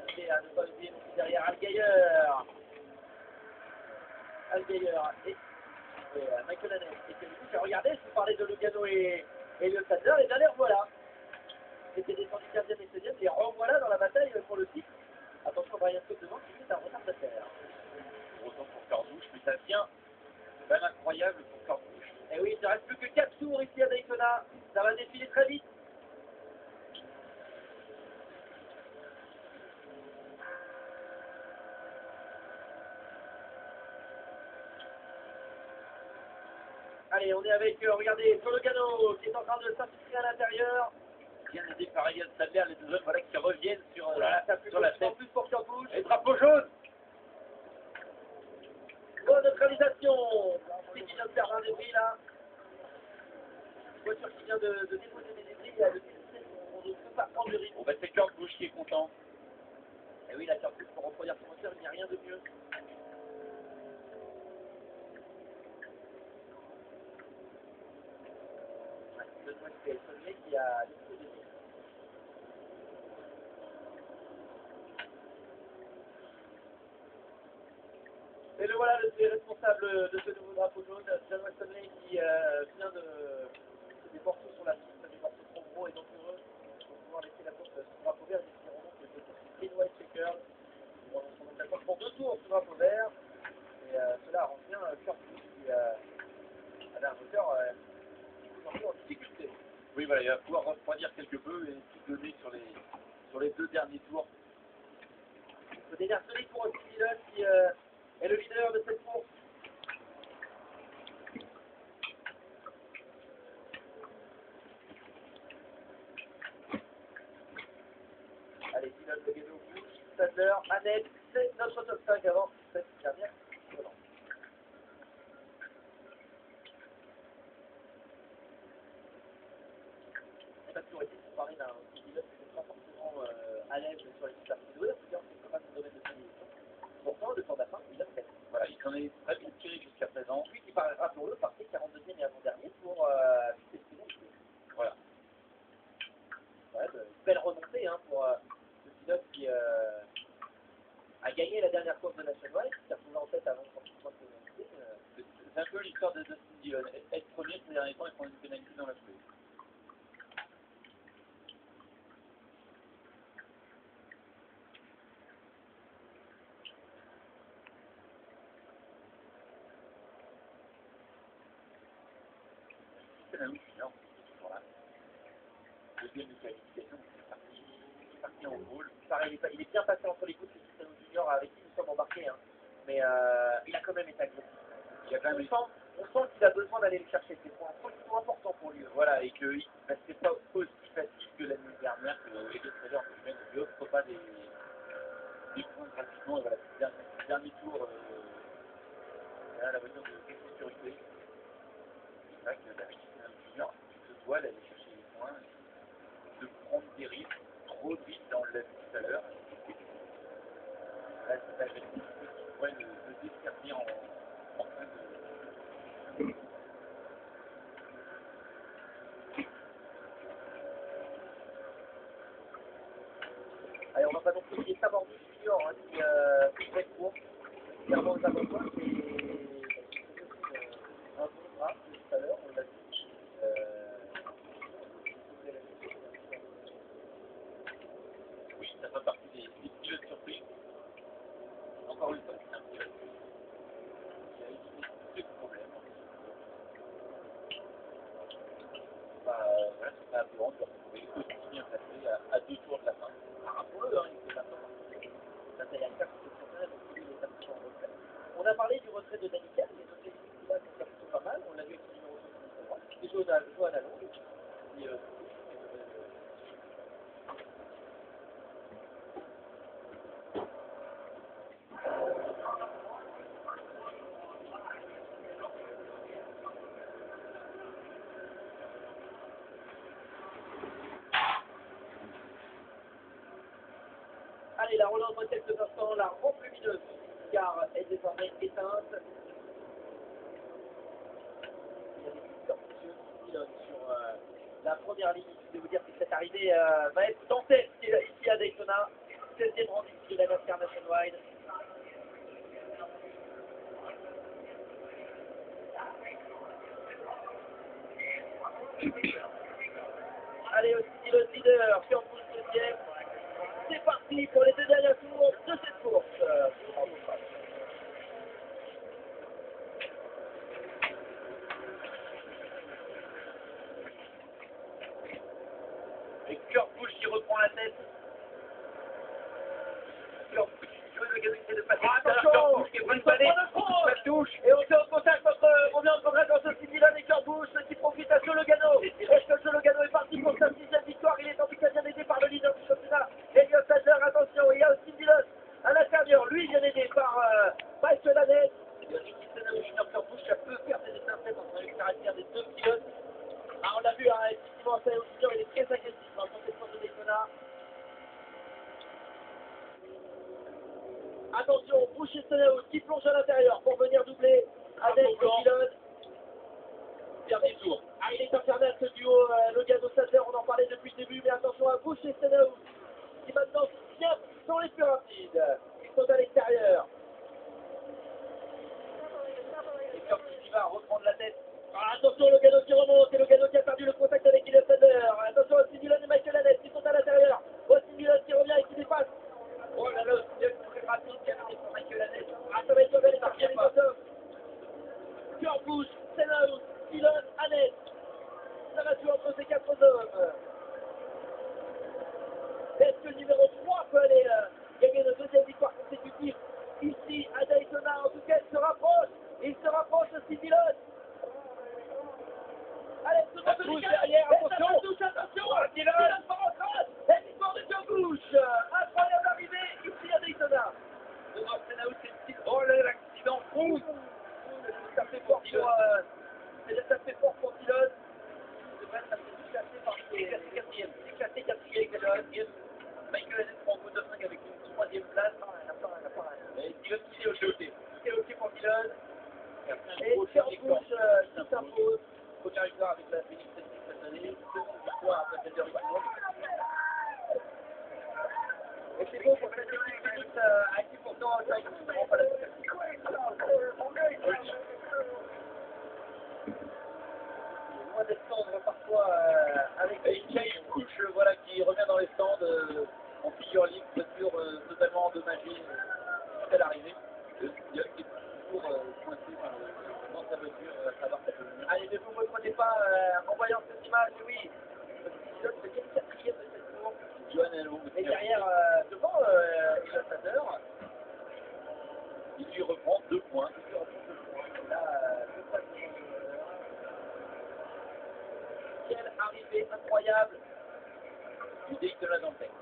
arrivé à ne pas oublier non plus derrière Algeyer. Algeyer et Michael Hannes et Kevin Bush. Regardez, je vous parlais de Lugano et Elliot Sadler, et bien les revoilà. C'était descendu 15e et 16e, et revoilà dans la bataille pour le titre. Attention, Brian Scott devant, qui est un retardataire. Autant pour Cordouche, mais ça devient quand même incroyable pour Cordouche. Et oui, il ne reste plus que 4 tours ici à Daytona. Ça va défiler très vite. Allez, on est avec, regardez, Lugano qui est en train de s'infiltrer à l'intérieur. Bien aidé par Elliot Sadler, les deux jeunes voilà, qui reviennent sur Voilà, ça sur la en tête. plus pour Cordouche. Et drapeau jaune. Bonne neutralisation. C'est qui vient de perdre un débris là. Voiture qui vient de déposer des débris. Il y a le on ne peut pas prendre le risque. Bon, bah, c'est Cordouche qui est content. Et oui, la Cordouche pour refroidir son moteur, il n'y a rien de mieux. C'est le mec qui a déposé des débris. Et le voilà, le responsable de ce nouveau drapeau jaune, John Westonley, qui vient de se déporter sur la piste, des morceaux trop gros et dangereux pour pouvoir laisser la course sur le drapeau vert. Ils diront donc que c'est Green White Checker. Ils vont donc d'accord pour 2 tours sur le drapeau vert. Et cela arrange bien Curtis qui avait un moteur en difficulté. Oui, voilà, il va pouvoir refroidir quelque peu et tout donner sur les 2 derniers tours. Le délire solide pour Austin Dillon qui est le leader de cette course. Allez, Dillon, Lugano, Bush, Sadler, Annette, c'est notre top 5 avant cette dernière. Voilà. On a toujours été comparé d'un Dillon qui n'est pas forcément à l'aise sur les super vidéos, c'est-à-dire qu'il ne peut pas nous donner de prédilection. Pourtant, le temps d'atteinte, il a fait. Voilà, il s'en est très bien tiré jusqu'à présent. Ensuite, il part, rappelons-le, partait 42e et avant-dernier pour tester le pilote. Voilà. Ouais, belle remontée hein, pour ce pilote qui a gagné la dernière course de Nationwide, qui s'est retrouvé en tête avant 30 points de pénalité. C'est un peu l'histoire de Dustin Dillon. Être premier ces derniers temps et prendre une pénalité dans la foulée. C'est la même junior, toujours là. Deuxième de qualification, c'est parti en boule. Pareil, il est bien passé entre les coups de Cristiano Junior avec qui nous sommes embarqués, hein. Mais il a quand même été agressif. Il a quand même On sent qu'il a besoin d'aller les chercher, ces points qui sont importants pour lui. voilà, et que c'est pas aussi facile que l'année dernière, que les deux traders ne lui offrent pas des points gratuitement. Et voilà, dernier tour, là, la voiture de sécurité. C'est vrai que la Christina Junior, tu te dois d'aller chercher les points, de prendre des risques trop vite, on l'a vu tout à l'heure. Là, c'est la agressivité qui pourrait le desservir en fin de. Allez, on va pas non plus oublier Sabordu Junior, hein, qui fait court, clairement aux avant-postes, et un bon bras, tout à l'heure, on l'a vu. Oui, ça fait partie des pilotes surprises. Encore une fois, c'est un pilote qui a évité tous les problèmes. Voilà, c'est pas apparent de le retrouver aussi bien placé à 2 tours de la fin. Rappelons-le, hein, il fait maintenant. Ça, c'est la carte de championnat, donc il est un petit peu en retrait. On a parlé du retrait de Danica, mais notre équipe là, c'est plutôt pas mal. On l'a vu avec le numéro 73. C'est Johan Allon. Et, allez, la relance dans quelques instants, la rampe lumineuse, car elle est désormais éteinte. Il y a des visiteurs précieux qui pilotent sur la première ligne. Je vais vous dire que cette arrivée va être dantesque ici à Daytona. 16e rang de la NASCAR Nationwide. Allez, aussi le leader, qui en pousse deuxième. C'est parti pour les 2 derniers tours de cette course. Et Kurt Busch qui reprend la tête. Kurt Busch, Johan Logano essaie de passer. Attention, Kurt Busch qui est bonne balai. la touche. Et on est en contact entre Austin Dillon et Kurt Busch qui profite à Joe Logano. Est-ce que Joe Logano est parti pour sa 6e victoire? Il est en tout cas bien aidé par le leader du championnat, Elliott Sadler. Attention, il y a Austin Dillon à l'intérieur. Lui, bien aidé par Michael Annett. Kurt Busch, ça peut faire des étincelles entre le caractère des deux pilotes. Ah, on l'a vu, hein, effectivement, ça aussi, il est très agressif dans son secteur de Daytona. Attention, Busch et Stenhouse qui plonge à l'intérieur pour venir doubler avec Dillon. Dernier tour. Ah, il est infernal ce duo Logano-Sadler, on en parlait depuis le début, mais attention à Busch et Stenhouse qui maintenant sont les plus rapides. Ils sont à l'extérieur. Et Kurt qui va reprendre la tête. Ah, attention, Logano qui remonte, et Logano qui a perdu le contact avec Elliott Sadler. Attention, Austin Dillon et Michael Annett qui sont à l'intérieur. Austin Dillon qui revient et qui dépasse. Oh là là, c'est très rapide qui a fait pour Michael Annett. Ah, ça va être belle partie avec Bottom. Kurt Busch, Stenhouse, Dillon, Annett. Ça va jouer entre ces 4 hommes. Est-ce que le numéro 3 peut aller gagner une 2e victoire consécutive ici à Daytona? En tout cas, il se rapproche aussi Dillon. Allez, tout le monde se décale derrière, attention, Dillon part en trace, et victoire de Kurt Busch. Incroyable arrivée ici à Daytona. Devant Stenhouse, c'est le petit. Oh là là, l'accident. Ouh. Ça fait fort pour Dillon. C'est vrai, ça fait déclassé par les quatrième. Déclassé quatrième. Michael Annett prend en bout de 5 avec une 3e place. Et Dillon qui est au GOT. C'est ok pour Dillon. Et après un Et gros Kurt dernier Busch qui s'impose. première victoire avec la Phoenix cette année. Deuxième victoire après cette victoire. Et c'est beau pour cette équipe Phoenix à qui pourtant ça ne rend pas la loin d'être tendre parfois avec Et Kyle Busch, voilà, qui revient dans les stands en figure libre, voiture totalement endommagée jusqu'à l'arrivée. Dillon qui est toujours coincé dans sa voiture, à savoir sa commune. Allez, ne vous me prenez pas en voyant cette image, oui. Dillon se tient 4e de cette course. Johan Alou, Et derrière, devant Elliott Sadler, il lui reprend 2 points. là, quelle arrivée incroyable. Du Daytona dans le texte.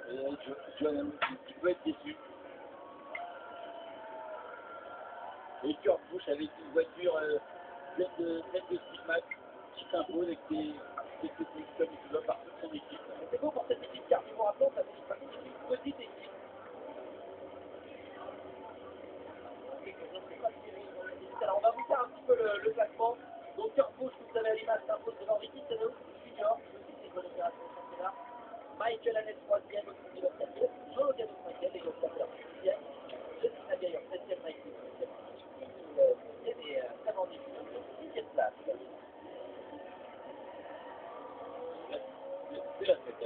Et Johan Alou qui peut être déçu. Et Kurt Busch avec une voiture pleine de stigmates qui s'impose avec des techniques comme il doit par toute son équipe. C'est beau pour cette équipe car nous vous rappelons, ça fait partie d'une petite équipe. Alors on va vous faire un petit peu le classement. Donc Kurt Busch, vous savez à l'image, s'impose devant Ricky Stenhouse Junior, qui est bonne opération au championnat. Michael Annett 3e, Austin Dillon 4e, Joe Logano 5e, et Elliott Sadler 6e, Justin Gaillard 7e, Mike Busch 8e, et Cameron Dickson 6e place. C'est la fête.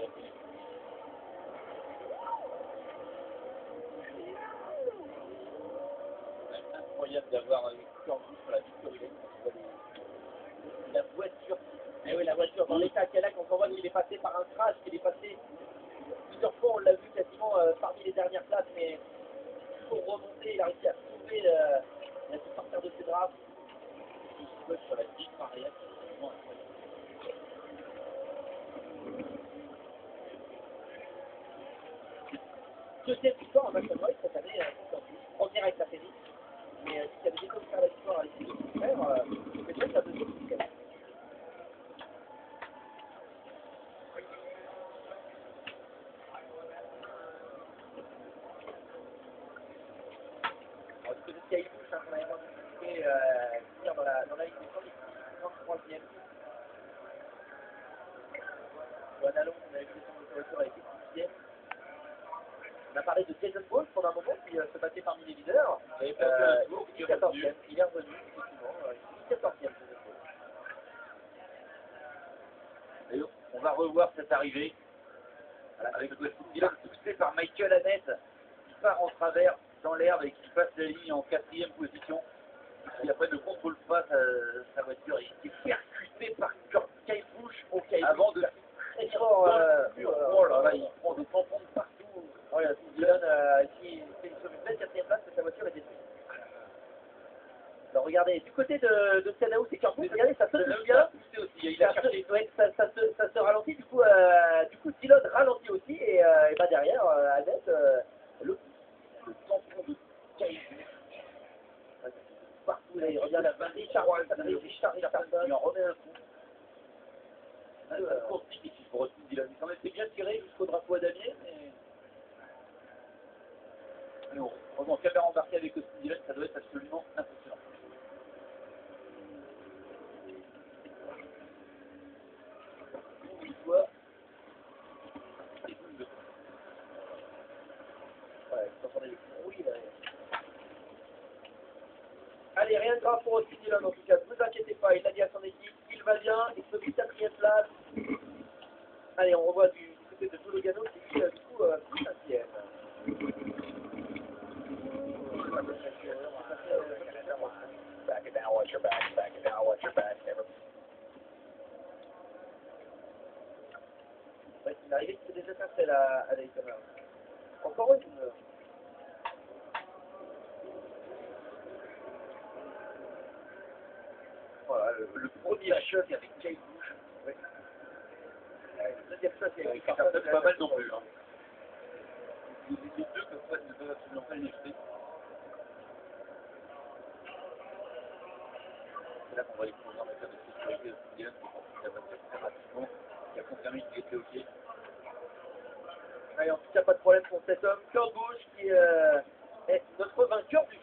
C'est incroyable d'avoir Kurt Busch sur la victoire. La voiture. Eh oui, la voiture dans l'état qu'elle a, quand on voit qu'il est passé par un crash, qu'il est passé plusieurs fois, on l'a vu quasiment parmi les dernières places, mais pour remonter, il a réussi à trouver, il a pu sortir de ses draps. Il se sur la victoire arrière, c'est vraiment incroyable. Deuxième victoire en Nationwide cette année, première avec la Phoenix, mais s'il y avait des choses faire la victoire avec ses deux frères, c'est peut-être la deuxième victoire. Alors, du côté de Kyle Busch, qu'on avait discuté, finir dans la ligue des champs, il est 3e. Johan Allon, on avait vu descendre de sa voiture avec les pieds. On a parlé de Jason Ball pendant un moment qui se battait parmi les leaders. Il est 14e. Il est revenu, effectivement. Il est 14e. Et on va revoir cette arrivée avec Weston Dillon poussé par Michael Annette qui part en travers dans l'herbe et qui passe la ligne en 4e position. Et après ne contrôle pas sa voiture et qui est percuté par Kyle Busch avant de très fort. Oh là là, il prend des tampons de partout. Voilà, Dillon qui fait une belle 4e place, que sa voiture est détruite. Alors regardez, du côté de Senao, c'est Kurt Busch, regardez, ça saute bien. Il a cherché. Ça se ralentit, du coup Dillon ralentit aussi, et bah derrière, Annette, le tampon de Kyle Busch. Partout, là, il regarde la vanne, Richard, il en remet un coup. Course difficile pour Austin Dillon. Il s'en était bien tiré jusqu'au drapeau à damier, mais... Non, vraiment, caméra embarquée avec Austin Dillon, ça doit être absolument impressionnant. Une fois, et deux. Ouais, vous entendez le bruit là. Allez, rien de grave pour Austin Dillon en tout cas, ne vous inquiétez pas, il a dit à son équipe, il va bien, il se fait 4e place. Allez, on revoit du côté de Joe Logano qui est du coup 5e. Back it down, watch your back, back it down, watch your back. Never. Ouais, il est arrivé qui s'est déjà fait à Daytona. Encore une. Voilà, le premier choc avec Kyle Busch. Ouais. Le deuxième choc avec Carson, pas mal non plus. Hein. Les deux comme ça ne peuvent absolument pas les jeter. C'est là qu'on va les prendre en matière de sécurité aussi bien, qui a passé très rapidement, qui a confirmé qu'il était OK. Allez, en tout cas, pas de problème pour cet homme. Kurt Busch qui est notre vainqueur du